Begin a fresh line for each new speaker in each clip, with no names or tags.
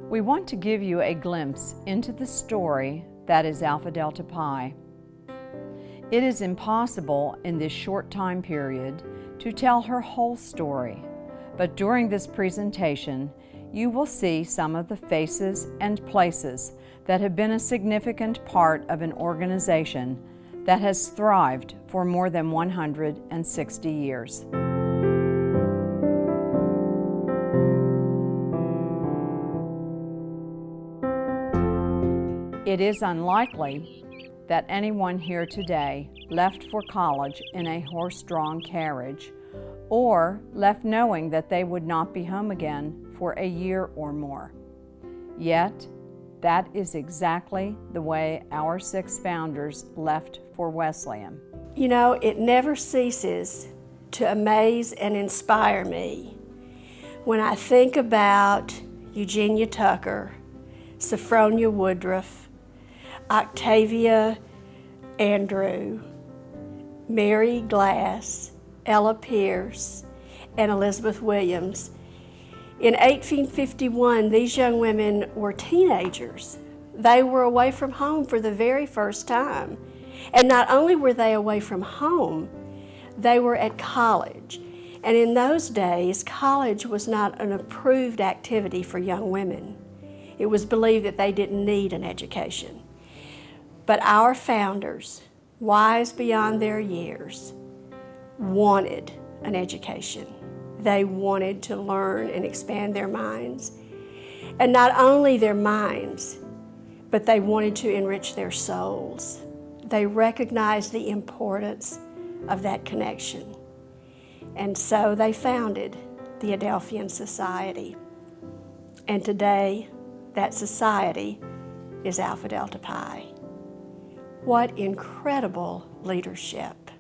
We want to give you a glimpse into the story that is Alpha Delta Pi. It is impossible in this short time period to tell her whole story, but during this presentation, you will see some of the faces and places that have been a significant part of an organization that has thrived for more than 160 years. It is unlikely that anyone here today left for college in a horse-drawn carriage or left knowing that they would not be home again for a year or more. Yet, that is exactly the way our 6 founders left for Weslevan.
You know, it never ceases to amaze and inspire me when I think about Eugenia Tucker, Sophronia Woodruff, Octavia Andrew, Mary Glass, Ella Pierce, and Elizabeth Williams. In 1851, these young women were teenagers. They were away from home for the very first time. And not only were they away from home, they were at college. And in those days, college was not an approved activity for young women. It was believed that they didn't need an education. But our founders, wise beyond their years, wanted an education. They wanted to learn and expand their minds. And not only their minds, but they wanted to enrich their souls. They recognized the importance of that connection. And so they founded the Adelphean Society. And today, that society is Alpha Delta Pi. What incredible leadership.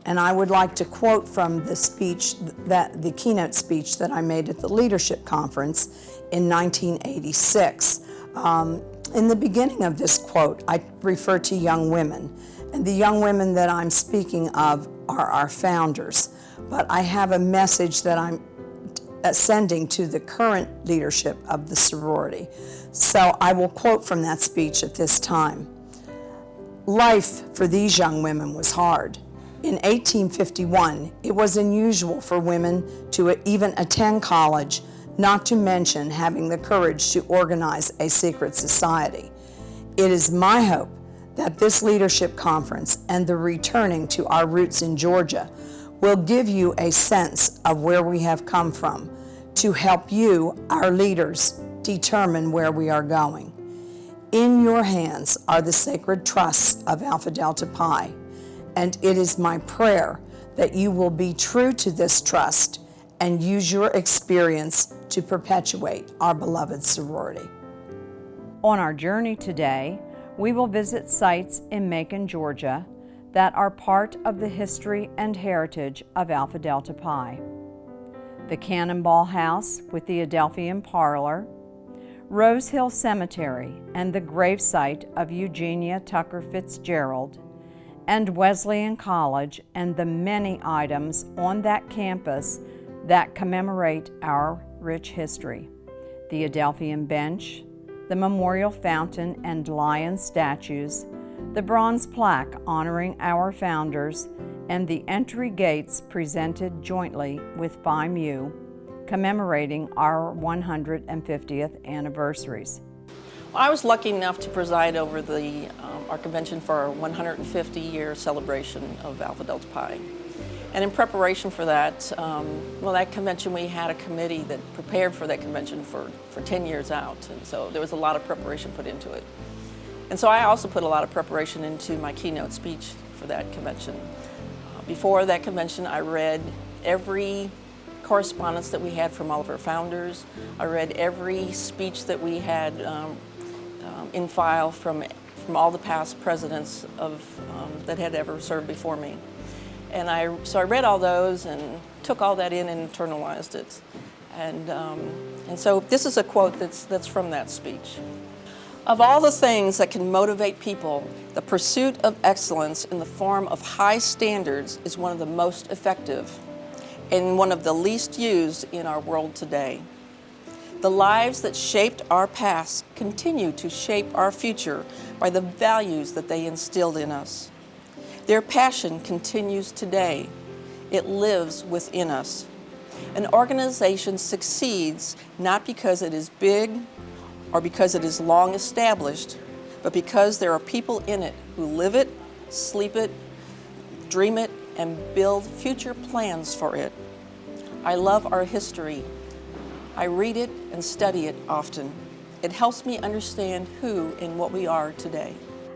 And I would like to quote from the speech, the keynote speech that I made at the leadership conference in 1986. In the beginning of this quote, I refer to young women. And the young women that I'm speaking of are our founders. But I have a message that I'm sending to the current leadership of the sorority. So I will quote from that speech at this time. Life for these young women was hard. In 1851, it was unusual for women to even attend college, not to mention having the courage to organize a secret society. It is my hope that this leadership conference and the returning to our roots in Georgia will give you a sense of where we have come from to help you, our leaders, determine where we are going. In your hands are the sacred trusts of Alpha Delta Pi, and it is my prayer that you will be true to this trust and use your experience to perpetuate our beloved sorority.
On our journey today, we will visit sites in Macon, Georgia that are part of the history and heritage of Alpha Delta Pi. The Cannonball House with the Adelphean Parlor, Rose Hill Cemetery and the gravesite of Eugenia Tucker Fitzgerald, and Wesleyan College and the many items on that campus that commemorate our rich history. The Adelphean Bench, the Memorial Fountain and Lion statues, the bronze plaque honoring our founders, and the entry gates presented jointly with Phi Mu, commemorating our 150th anniversaries.
Well, I was lucky enough to preside over our convention for our 150-year celebration of Alpha Delta Pi. And in preparation for that, that convention, we had a committee that prepared for that convention for 10 years out. And so there was a lot of preparation put into it. And so I also put a lot of preparation into my keynote speech for that convention. Before that convention, I read every correspondence that we had from all of our founders. I read every speech that we had in file from all the past presidents that had ever served before me. And so I read all those and took all that in and internalized it. And so this is a quote that's from that speech. Of all the things that can motivate people, the pursuit of excellence in the form of high standards is one of the most effective and one of the least used in our world today. The lives that shaped our past continue to shape our future by the values that they instilled in us. Their passion continues today. It lives within us. An organization succeeds not because it is big or because it is long established, but because there are people in it who live it, sleep it, dream it, and build future plans for it. I love our history. I read it and study it often. It helps me understand who and what we are today.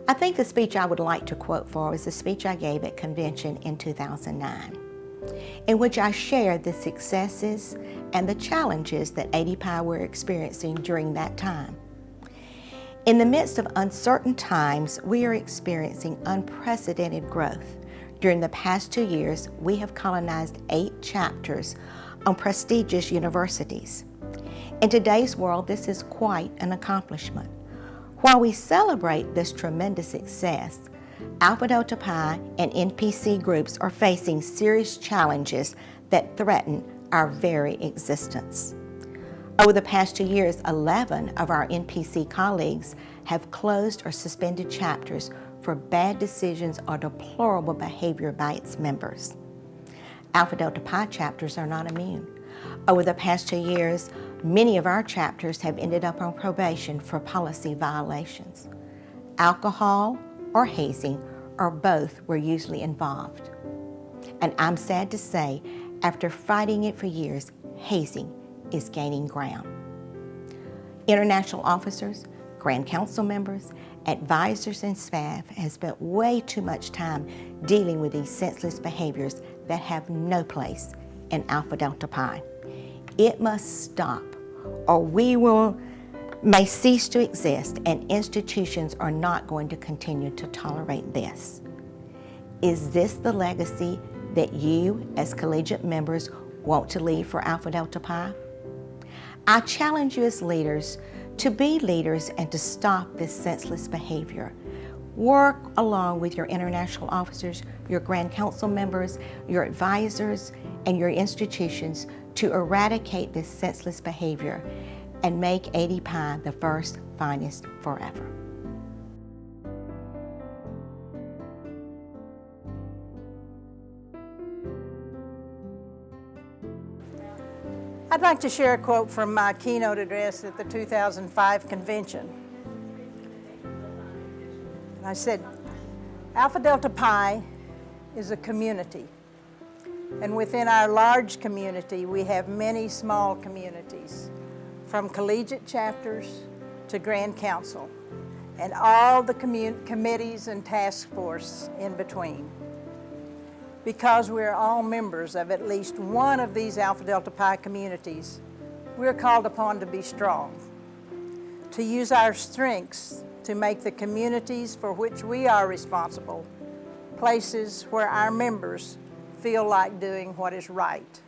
I think the speech I would like to quote for is the speech I gave at convention in 2009, in which I shared the successes and the challenges that ADPI were experiencing during that time. In the midst of uncertain times, we are experiencing unprecedented growth. During the past 2 years, we have colonized 8 chapters on prestigious universities. In today's world, this is quite an accomplishment. While we celebrate this tremendous success, Alpha Delta Pi and NPC groups are facing serious challenges that threaten our very existence. Over the past 2 years, 11 of our NPC colleagues have closed or suspended chapters for bad decisions or deplorable behavior by its members. Alpha Delta Pi chapters are not immune. Over the past 2 years, many of our chapters have ended up on probation for policy violations. Alcohol or hazing or both were usually involved. And I'm sad to say, after fighting it for years, hazing is gaining ground. International officers, Grand Council members, advisors, and staff have spent way too much time dealing with these senseless behaviors that have no place in Alpha Delta Pi. It must stop, or we may cease to exist, and institutions are not going to continue to tolerate this. Is this the legacy that you, as collegiate members, want to leave for Alpha Delta Pi? I challenge you as leaders to be leaders and to stop this senseless behavior. Work along with your international officers, your Grand Council members, your advisors, and your institutions to eradicate this senseless behavior and make ADPI the first, finest forever.
I'd like to share a quote from my keynote address at the 2005 convention. I said, Alpha Delta Pi is a community. And within our large community, we have many small communities, from collegiate chapters to Grand Council, and all the committees and task force in between. Because we're all members of at least one of these Alpha Delta Pi communities, we're called upon to be strong, to use our strengths to make the communities for which we are responsible places where our members feel like doing what is right.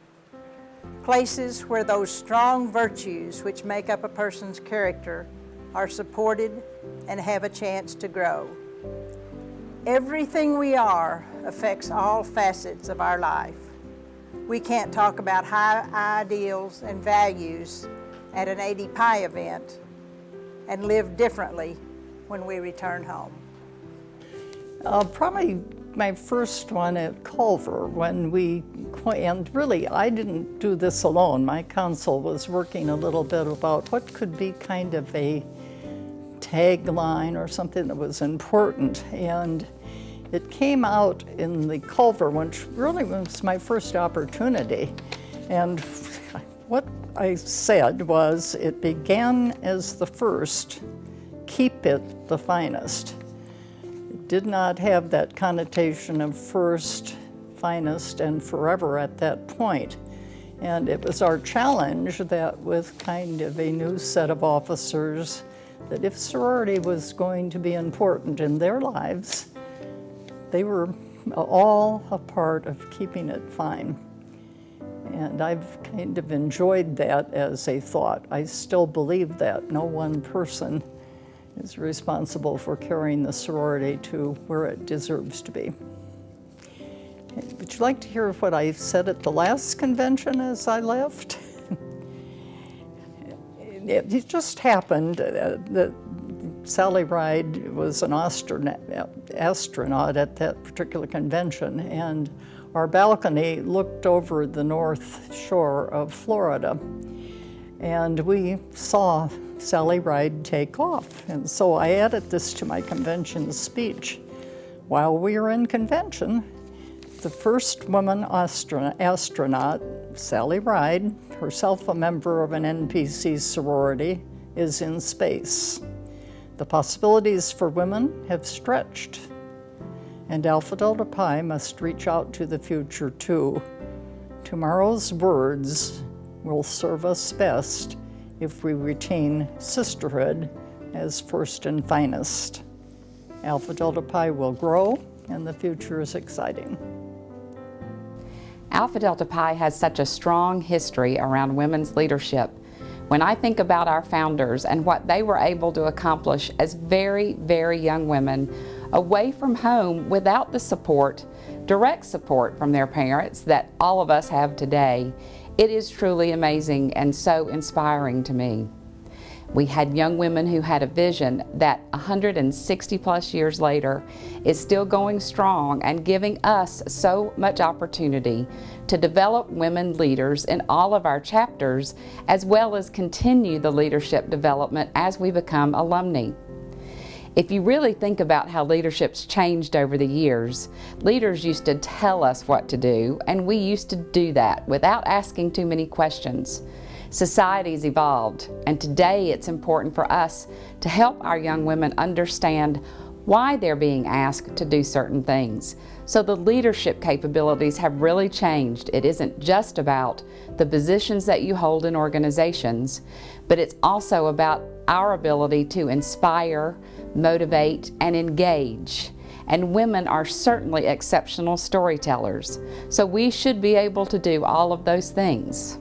Places where those strong virtues which make up a person's character are supported and have a chance to grow. Everything we are affects all facets of our life. We can't talk about high ideals and values at an ADPI event and live differently when we return home.
Probably my first one at Culver and really I didn't do this alone. My council was working a little bit about what could be kind of a tagline or something that was important, and it came out in the Culver, which really was my first opportunity. And what I said was, it began as the first, keep it the finest. It did not have that connotation of first, finest, and forever at that point. And it was our challenge that with kind of a new set of officers, that if sorority was going to be important in their lives, they were all a part of keeping it fine. And I've kind of enjoyed that as a thought. I still believe that no one person is responsible for carrying the sorority to where it deserves to be. Would you like to hear what I said at the last convention as I left? it just happened that Sally Ride was an astronaut at that particular convention, and our balcony looked over the north shore of Florida, and we saw Sally Ride take off. And so I added this to my convention speech. While we were in convention, the first woman astronaut, Sally Ride, herself a member of an NPC sorority, is in space. The possibilities for women have stretched, and Alpha Delta Pi must reach out to the future too. Tomorrow's words will serve us best if we retain sisterhood as first and finest. Alpha Delta Pi will grow, and the future is exciting.
Alpha Delta Pi has such a strong history around women's leadership. When I think about our founders and what they were able to accomplish as very, very young women, away from home without the support, direct support from their parents that all of us have today, it is truly amazing and so inspiring to me. We had young women who had a vision that 160 plus years later is still going strong and giving us so much opportunity to develop women leaders in all of our chapters, as well as continue the leadership development as we become alumni. If you really think about how leadership's changed over the years, leaders used to tell us what to do, and we used to do that without asking too many questions. Society's evolved, and today it's important for us to help our young women understand why they're being asked to do certain things. So the leadership capabilities have really changed. It isn't just about the positions that you hold in organizations, but it's also about our ability to inspire, motivate, and engage. And women are certainly exceptional storytellers, so we should be able to do all of those things.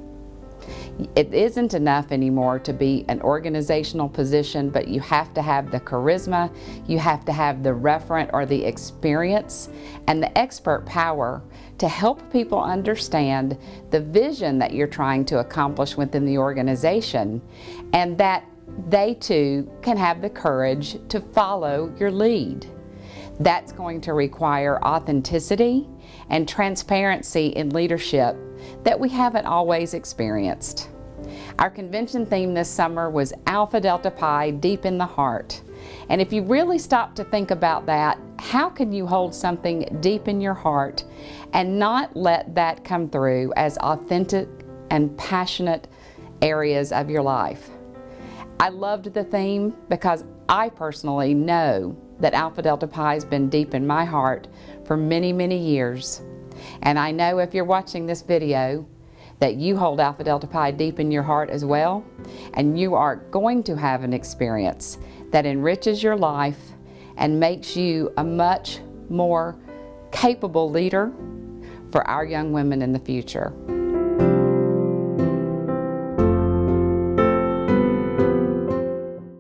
It isn't enough anymore to be an organizational position, but you have to have the charisma, you have to have the referent or the experience, and the expert power to help people understand the vision that you're trying to accomplish within the organization, and that they too can have the courage to follow your lead. That's going to require authenticity and transparency in leadership that we haven't always experienced. Our convention theme this summer was Alpha Delta Pi, Deep in the Heart. And if you really stop to think about that, how can you hold something deep in your heart and not let that come through as authentic and passionate areas of your life? I loved the theme because I personally know that Alpha Delta Pi has been deep in my heart for many, many years. And I know if you're watching this video that you hold Alpha Delta Pi deep in your heart as well, and you are going to have an experience that enriches your life and makes you a much more capable leader for our young women in the future.